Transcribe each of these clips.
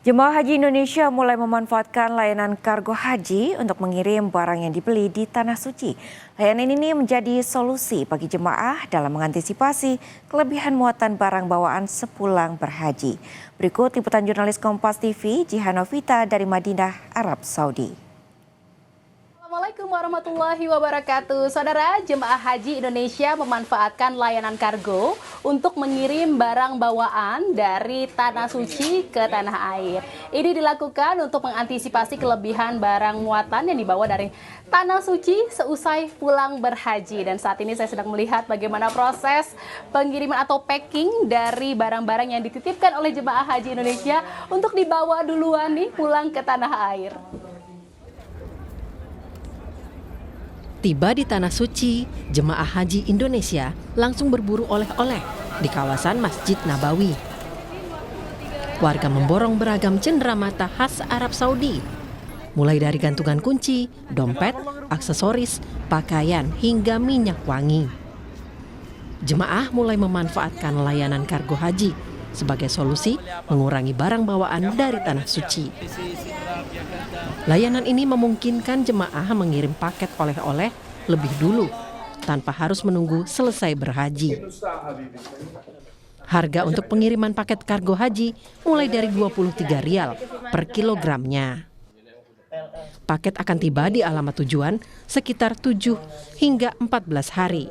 Jemaah Haji Indonesia mulai memanfaatkan layanan kargo haji untuk mengirim barang yang dibeli di Tanah Suci. Layanan ini menjadi solusi bagi jemaah dalam mengantisipasi kelebihan muatan barang bawaan sepulang berhaji. Berikut liputan jurnalis Kompas TV Jihan Novita dari Madinah, Arab Saudi. Assalamualaikum warahmatullahi wabarakatuh. Saudara, jemaah haji Indonesia memanfaatkan layanan kargo untuk mengirim barang bawaan dari Tanah Suci ke tanah air. Ini dilakukan untuk mengantisipasi kelebihan barang muatan yang dibawa dari Tanah Suci seusai pulang berhaji. Dan saat ini saya sedang melihat bagaimana proses pengiriman atau packing dari barang-barang yang dititipkan oleh jemaah haji Indonesia untuk dibawa duluan nih pulang ke tanah air. Tiba di Tanah Suci, jemaah haji Indonesia langsung berburu oleh-oleh di kawasan Masjid Nabawi. Warga memborong beragam cenderamata khas Arab Saudi, mulai dari gantungan kunci, dompet, aksesoris, pakaian, hingga minyak wangi. Jemaah mulai memanfaatkan layanan kargo haji sebagai solusi mengurangi barang bawaan dari Tanah Suci. Layanan ini memungkinkan jemaah mengirim paket oleh-oleh lebih dulu tanpa harus menunggu selesai berhaji. Harga untuk pengiriman paket kargo haji mulai dari 23 rial per kilogramnya. Paket akan tiba di alamat tujuan sekitar 7 hingga 14 hari.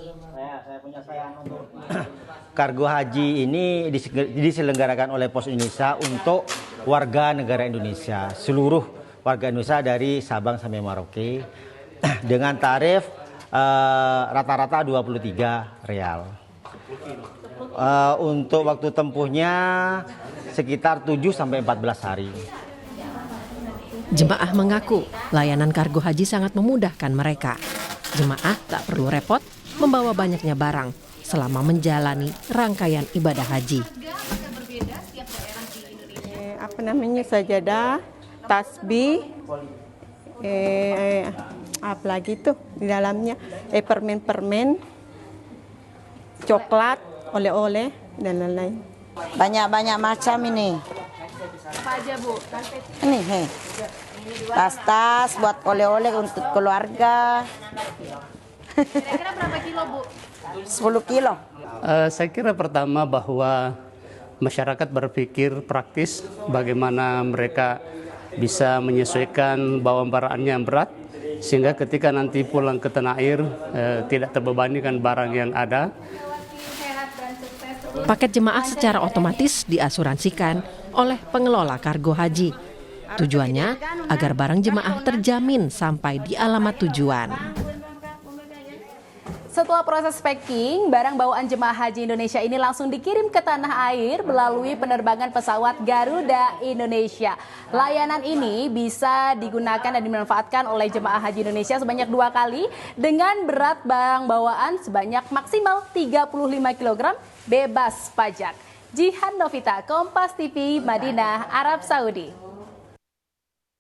Kargo haji ini diselenggarakan oleh Pos Indonesia untuk warga negara Indonesia, seluruh warga Indonesia dari Sabang sampai Merauke dengan tarif rata-rata 23 rial. Untuk waktu tempuhnya sekitar 7 sampai 14 hari. Jemaah mengaku layanan kargo haji sangat memudahkan mereka. Jemaah tak perlu repot membawa banyaknya barang selama menjalani rangkaian ibadah haji. Sajadah, tasbih, apa lagi tuh di dalamnya, permen-permen, coklat, oleh-oleh dan lain-lain. Banyak-banyak macam ini. Apa aja, Bu? Ini, tas-tas buat oleh-oleh untuk keluarga. Kira-kira berapa kilo, Bu? 10 kilo. Saya kira pertama bahwa masyarakat berpikir praktis bagaimana mereka bisa menyesuaikan bawaan barangnya yang berat sehingga ketika nanti pulang ke tanah air tidak terbebani dengan barang yang ada. Paket jemaah secara otomatis diasuransikan oleh pengelola kargo haji. Tujuannya agar barang jemaah terjamin sampai di alamat tujuan. Setelah proses packing, barang bawaan jemaah haji Indonesia ini langsung dikirim ke tanah air melalui penerbangan pesawat Garuda Indonesia. Layanan ini bisa digunakan dan dimanfaatkan oleh jemaah haji Indonesia sebanyak 2 kali dengan berat barang bawaan sebanyak maksimal 35 kg bebas pajak. Jihan Novita, Kompas TV, Madinah, Arab Saudi.